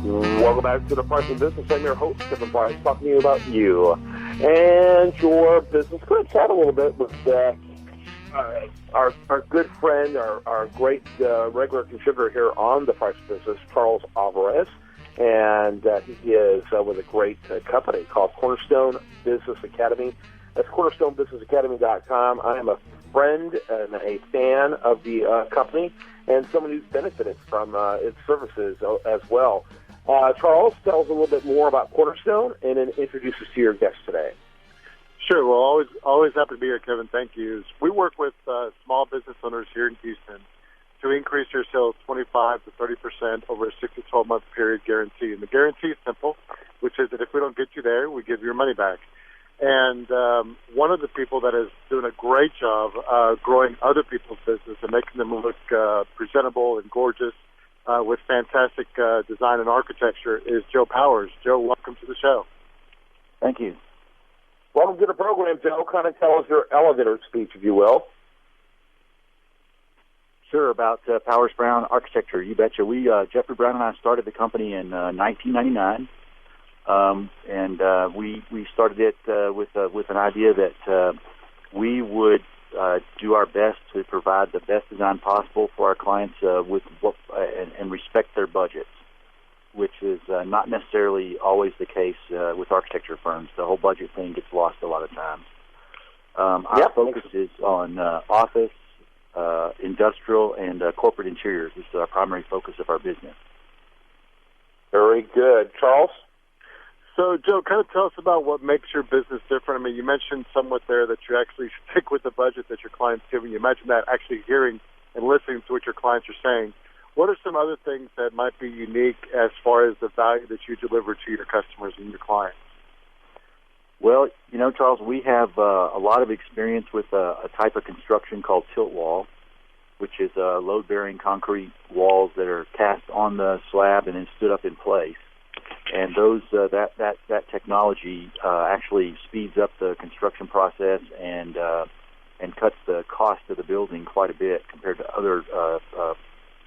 Welcome back to the Price and Business. I'm your host, Kevin Price, talking to you about you and your business. We're going to chat a little bit with our good friend, our great regular contributor here on the Price and Business, Charles Alvarez. And he is with a great company called Cornerstone Business Academy. That's cornerstonebusinessacademy.com. I am a friend and a fan of the company and someone who's benefited from its services as well. Charles, tell us a little bit more about Cornerstone and then introduce us to your guest today. Sure. Well, always happy to be here, Kevin. Thank you. We work with small business owners here in Houston to increase their sales 25 to 30% over a 6 to 12-month period guarantee. And the guarantee is simple, which is that if we don't get you there, we give you your money back. And one of the people that is doing a great job growing other people's business and making them look presentable and gorgeous with fantastic design and architecture is Joe Powers. Joe, welcome to the show. Thank you. Welcome to the program, Joe. Kind of tell us your elevator speech, if you will. Sure, about Powers Brown Architecture. You betcha. Jeffrey Brown and I started the company in 1999. And we started it with an idea that we would do our best to provide the best design possible for our clients and respect their budgets, which is not necessarily always the case with architecture firms. The whole budget thing gets lost a lot of times. Our focus is on office, industrial, and corporate interiors. This is our primary focus of our business. Very good. Charles? So, Joe, kind of tell us about what makes your business different. I mean, you mentioned somewhat there that you actually stick with the budget that your client's giving you. Imagine that, actually hearing and listening to what your clients are saying. What are some other things that might be unique as far as the value that you deliver to your customers and your clients? Well, Charles, we have a lot of experience with a type of construction called tilt wall, which is load-bearing concrete walls that are cast on the slab and then stood up in place. And those that technology actually speeds up the construction process and cuts the cost of the building quite a bit compared to other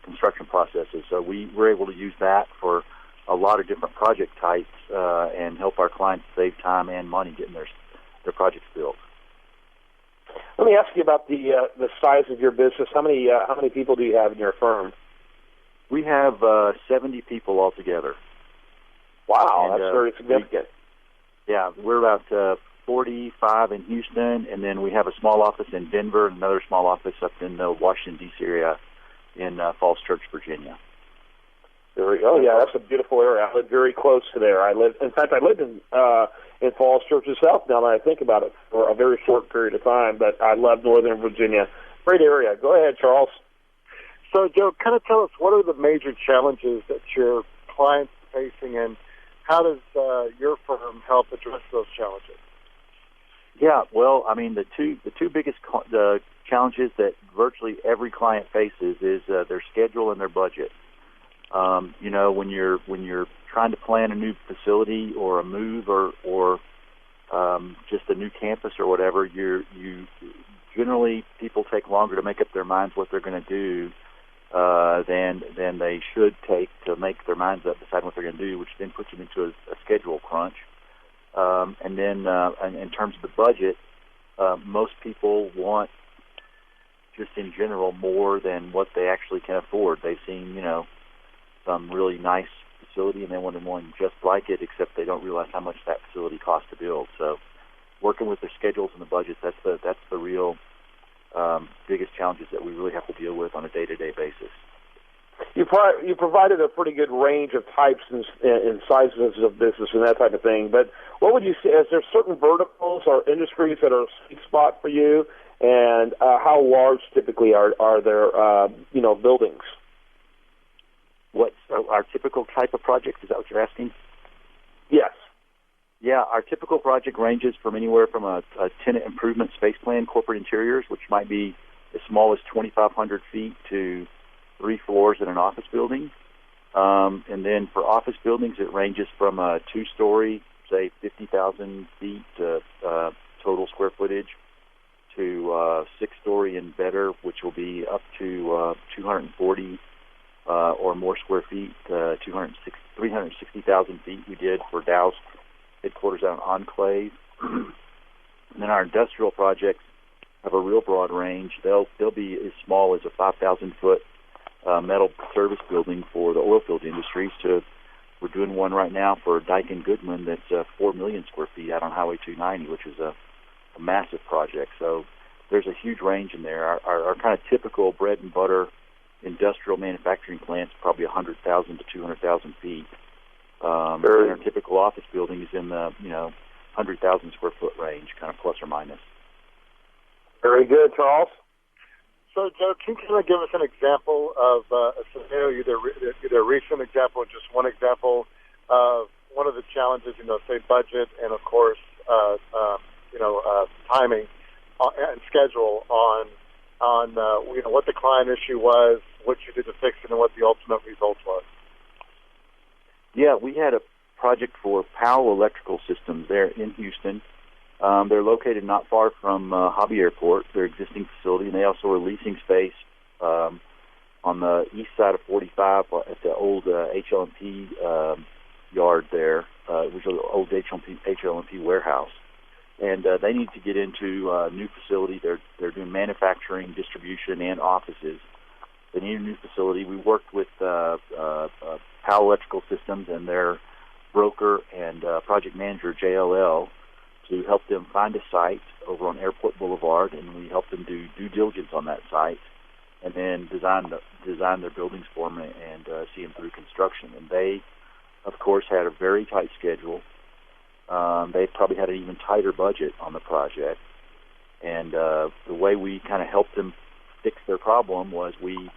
construction processes. So we were able to use that for a lot of different project types and help our clients save time and money getting their projects built. Let me ask you about the size of your business. How many people do you have in your firm? We have 70 people altogether. Wow, that's very significant. We're about 45 in Houston, and then we have a small office in Denver and another small office up in the Washington, D.C. area in Falls Church, Virginia. That's a beautiful area. I live very close to there. I lived in Falls Church itself, now that I think about it, for a very short period of time, but I love Northern Virginia. Great area. Go ahead, Charles. So, Joe, kind of tell us, what are the major challenges that your clients are facing, and how does your firm help address those challenges? Yeah, well, I mean, the two biggest challenges that virtually every client faces is their schedule and their budget. When you're trying to plan a new facility or a move or just a new campus or whatever, you generally people take longer to make up their minds what they're going to do than they should take to make their minds up, decide what they're going to do, which then puts them into a schedule crunch. And then in terms of the budget, most people want, just in general, more than what they actually can afford. They've seen, some really nice facility, and they want one just like it, except they don't realize how much that facility costs to build. So working with their schedules and the budgets, that's the real biggest challenges that we really have to deal with on a day-to-day basis. You provided a pretty good range of types and sizes of business and that type of thing, but what would you say, is there certain verticals or industries that are a sweet spot for you, and how large typically are their buildings? What's our typical type of project? Is that what you're asking? Yes. Yeah, our typical project ranges from anywhere from a tenant improvement space plan, corporate interiors, which might be as small as 2,500 feet to 3 floors in an office building. And then for office buildings, it ranges from a 2-story, say 50,000 feet total square footage, to 6-story and better, which will be up to 240 or more square feet, 360 360,000 feet we did for Dow's headquarters out in Enclave. And then our industrial projects have a real broad range. They'll be as small as a 5,000-foot metal service building for the oil field industries. We're doing one right now for Dyke and Goodman that's 4 million square feet out on Highway 290, which is a massive project. So there's a huge range in there. Our kind of typical bread and butter industrial manufacturing plant's probably 100,000 to 200,000 feet. And our typical office building is in the 100,000 square foot range, kind of plus or minus. Very good, Charles. So, Joe, can you kind of give us an example of a scenario, either a recent example or just one example of one of the challenges, say budget and, of course, timing and schedule on what the client issue was, what you did to fix it, and what the ultimate result was? Yeah, we had a project for Powell Electrical Systems there in Houston. They're located not far from Hobby Airport, their existing facility, and they also are leasing space on the east side of 45 at the old HL&P yard there, which is an old HL&P warehouse. And they need to get into a new facility. They're doing manufacturing, distribution, and offices. They need a new facility. We worked with Powell Electrical Systems and their broker and project manager, JLL, to help them find a site over on Airport Boulevard, and we helped them do due diligence on that site, and then design their buildings for them and see them through construction. And they, of course, had a very tight schedule. They probably had an even tighter budget on the project. And the way we kind of helped them fix their problem was we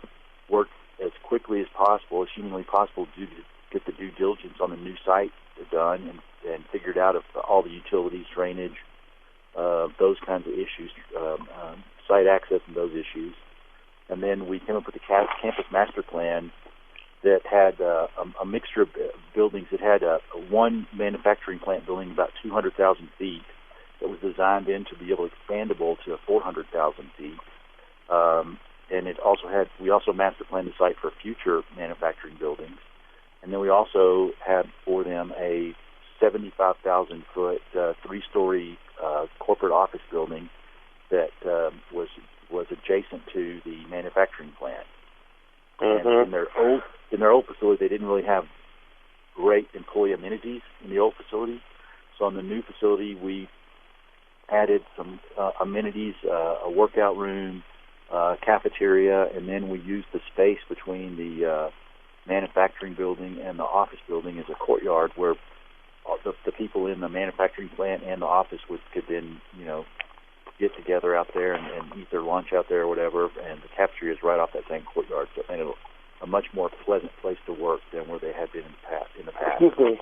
worked as quickly as possible, as humanly possible, to get the due diligence on the new site done and figured out if all the utilities, drainage, those kinds of issues, site access and those issues. And then we came up with a campus master plan that had a mixture of buildings. It had one manufacturing plant building about 200,000 feet that was designed in to be able to expandable to 400,000 feet. And we also master planned the site for future manufacturing buildings. And then we also had for them a 75,000-foot, three-story corporate office building that was adjacent to the manufacturing plant. Mm-hmm. And in their old facility, they didn't really have great employee amenities in the old facility. So in the new facility, we added some amenities, a workout room, cafeteria, and then we used the space between the manufacturing building and the office building as a courtyard where the people in the manufacturing plant and the office could then, get together out there and eat their lunch out there or whatever. And the cafeteria is right off that same courtyard, so it made it a much more pleasant place to work than where they had been in the past. Excuse me.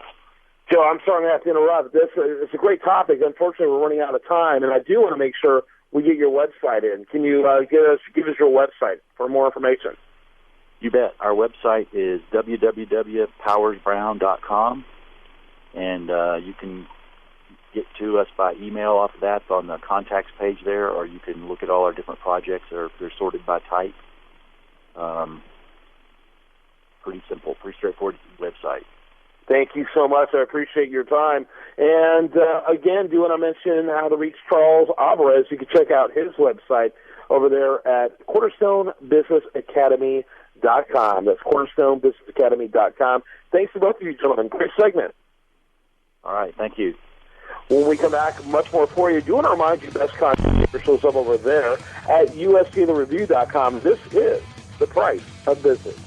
Joe, I'm sorry I have to interrupt. It's a great topic. Unfortunately, we're running out of time, and I do want to make sure we get your website in. Can you give us your website for more information? You bet. Our website is www.powersbrown.com, and you can get to us by email off of that on the contacts page there, or you can look at all our different projects. They're sorted by type. Pretty simple, pretty straightforward website. Thank you so much. I appreciate your time. And again, do want to mention how to reach Charles Alvarez. You can check out his website over there at cornerstonebusinessacademy.com. That's cornerstonebusinessacademy.com. Thanks to both of you gentlemen. Great segment. All right, thank you. When we come back, much more for you. Do want to remind you, best content shows up over there at uscthereview.com. This is The Price of Business.